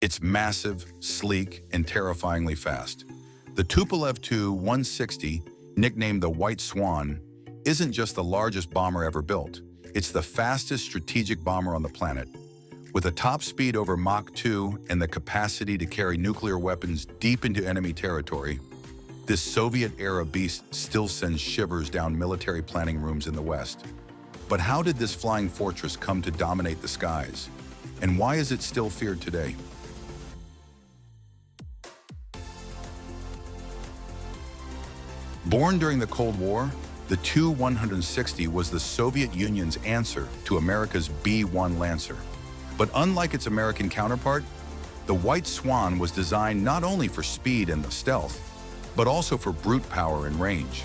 It's massive, sleek, and terrifyingly fast. The Tupolev Tu-160, nicknamed the White Swan, isn't just the largest bomber ever built. It's the fastest strategic bomber on the planet. With a top speed over Mach 2 and the capacity to carry nuclear weapons deep into enemy territory, this Soviet-era beast still sends shivers down military planning rooms in the West. But how did this flying fortress come to dominate the skies? And why is it still feared today? Born during the Cold War, the Tu-160 was the Soviet Union's answer to America's B-1 Lancer. But unlike its American counterpart, the White Swan was designed not only for speed and the stealth, but also for brute power and range.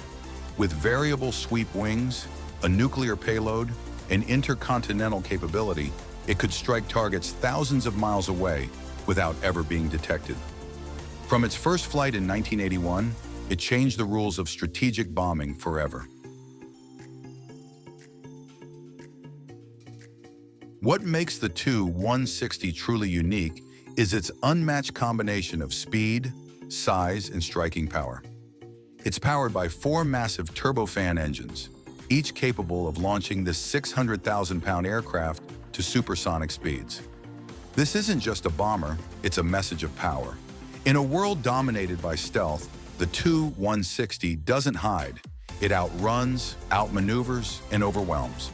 With variable sweep wings, a nuclear payload, and intercontinental capability, it could strike targets thousands of miles away without ever being detected. From its first flight in 1981, it changed the rules of strategic bombing forever. What makes the Tu-160 truly unique is its unmatched combination of speed, size, and striking power. It's powered by 4 massive turbofan engines, each capable of launching this 600,000-pound aircraft to supersonic speeds. This isn't just a bomber, it's a message of power. In a world dominated by stealth, the Tu-160 doesn't hide. It outruns, outmaneuvers, and overwhelms.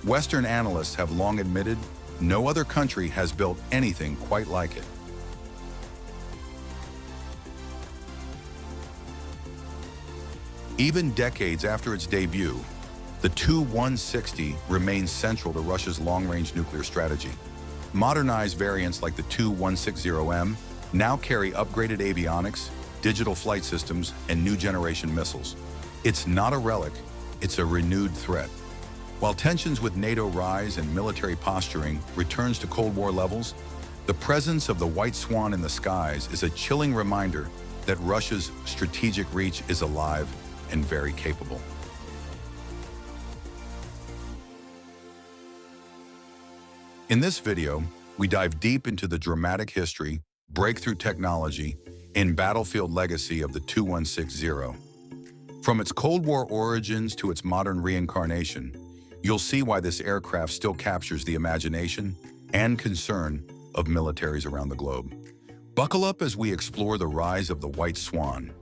Western analysts have long admitted no other country has built anything quite like it. Even decades after its debut, the Tu-160 remains central to Russia's long-range nuclear strategy. Modernized variants like the Tu-160M now carry upgraded avionics, digital flight systems, and new generation missiles. It's not a relic, it's a renewed threat. While tensions with NATO rise and military posturing returns to Cold War levels, the presence of the White Swan in the skies is a chilling reminder that Russia's strategic reach is alive and very capable. In this video, we dive deep into the dramatic history, breakthrough technology, and battlefield legacy of the Tu-160. From its Cold War origins to its modern reincarnation, you'll see why this aircraft still captures the imagination and concern of militaries around the globe. Buckle up as we explore the rise of the White Swan,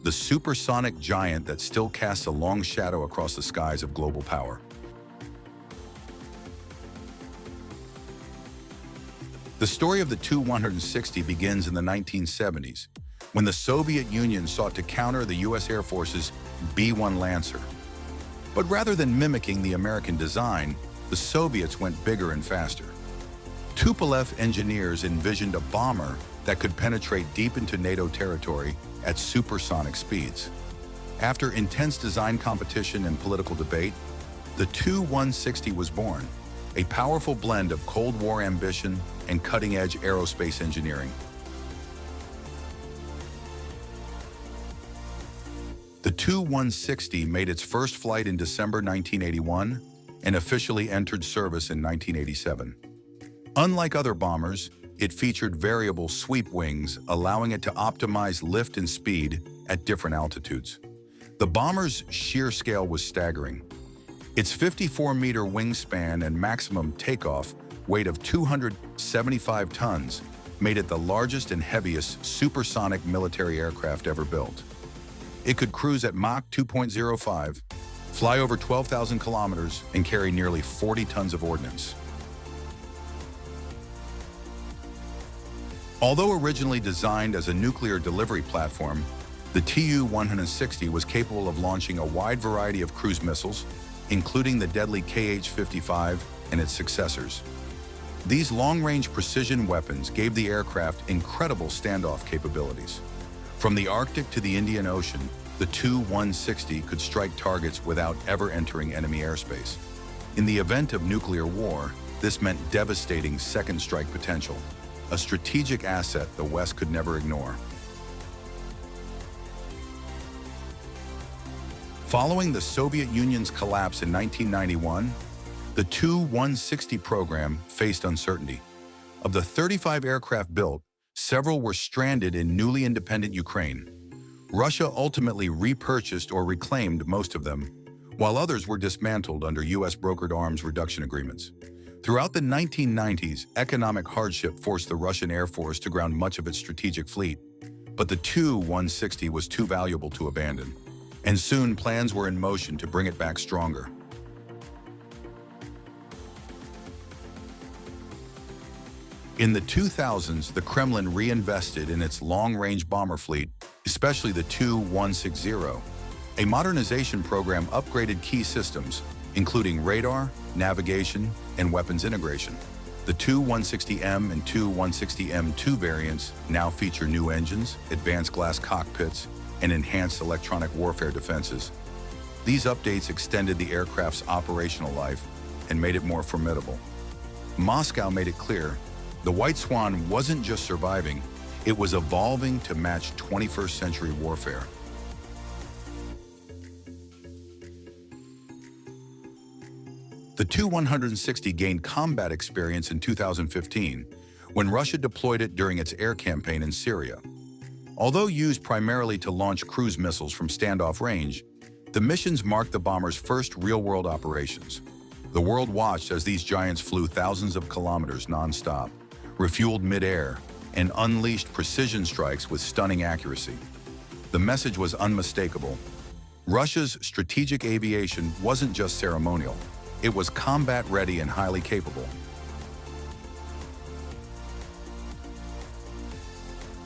the supersonic giant that still casts a long shadow across the skies of global power. The story of the Tu-160 begins in the 1970s, when the Soviet Union sought to counter the U.S. Air Force's B-1 Lancer. But rather than mimicking the American design, the Soviets went bigger and faster. Tupolev engineers envisioned a bomber that could penetrate deep into NATO territory at supersonic speeds. After intense design competition and political debate, the Tu-160 was born, a powerful blend of Cold War ambition and cutting-edge aerospace engineering. The Tu-160 made its first flight in December 1981 and officially entered service in 1987. Unlike other bombers, it featured variable sweep wings, allowing it to optimize lift and speed at different altitudes. The bomber's sheer scale was staggering. Its 54-meter wingspan and maximum takeoff weight of 275 tons made it the largest and heaviest supersonic military aircraft ever built. It could cruise at Mach 2.05, fly over 12,000 kilometers, and carry nearly 40 tons of ordnance. Although originally designed as a nuclear delivery platform, the Tu-160 was capable of launching a wide variety of cruise missiles, including the deadly Kh-55 and its successors. These long-range precision weapons gave the aircraft incredible standoff capabilities. From the Arctic to the Indian Ocean, the Tu-160 could strike targets without ever entering enemy airspace. In the event of nuclear war, this meant devastating second strike potential, a strategic asset the West could never ignore. Following the Soviet Union's collapse in 1991, the Tu-160 program faced uncertainty. Of the 35 aircraft built, several were stranded in newly independent Ukraine. Russia ultimately repurchased or reclaimed most of them, while others were dismantled under U.S. brokered arms reduction agreements. Throughout the 1990s, economic hardship forced the Russian Air Force to ground much of its strategic fleet, but the Tu-160 was too valuable to abandon, and soon plans were in motion to bring it back stronger. In the 2000s, the Kremlin reinvested in its long-range bomber fleet, especially the Tu-160. A modernization program upgraded key systems, including radar, navigation, and weapons integration. The Tu-160M and Tu-160M2 variants now feature new engines, advanced glass cockpits, and enhanced electronic warfare defenses. These updates extended the aircraft's operational life and made it more formidable. Moscow made it clear the White Swan wasn't just surviving, it was evolving to match 21st century warfare. The Tu-160 gained combat experience in 2015, when Russia deployed it during its air campaign in Syria. Although used primarily to launch cruise missiles from standoff range, the missions marked the bomber's first real-world operations. The world watched as these giants flew thousands of kilometers non-stop, refueled mid-air, and unleashed precision strikes with stunning accuracy. The message was unmistakable. Russia's strategic aviation wasn't just ceremonial. It was combat-ready and highly capable.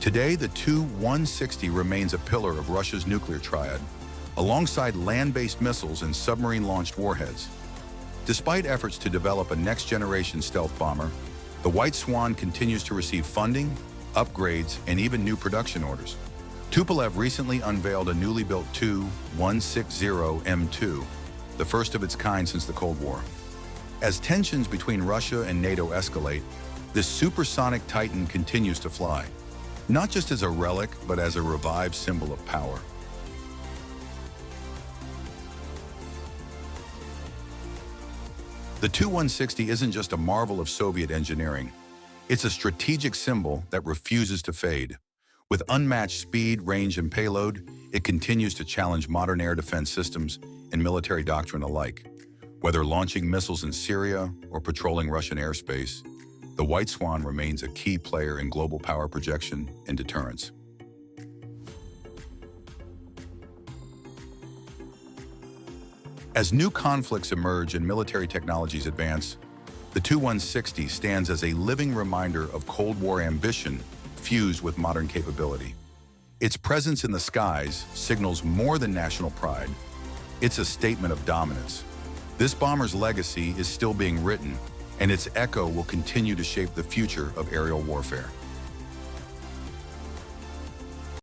Today, the Tu-160 remains a pillar of Russia's nuclear triad, alongside land-based missiles and submarine-launched warheads. Despite efforts to develop a next-generation stealth bomber, the White Swan continues to receive funding, upgrades, and even new production orders. Tupolev recently unveiled a newly built Tu-160M2, the first of its kind since the Cold War. As tensions between Russia and NATO escalate, this supersonic titan continues to fly, not just as a relic, but as a revived symbol of power. The Tu-160 isn't just a marvel of Soviet engineering. It's a strategic symbol that refuses to fade. With unmatched speed, range, and payload, it continues to challenge modern air defense systems and military doctrine alike. Whether launching missiles in Syria or patrolling Russian airspace, the White Swan remains a key player in global power projection and deterrence. As new conflicts emerge and military technologies advance, the Tu-160 stands as a living reminder of Cold War ambition fused with modern capability. Its presence in the skies signals more than national pride. It's a statement of dominance. This bomber's legacy is still being written, and its echo will continue to shape the future of aerial warfare.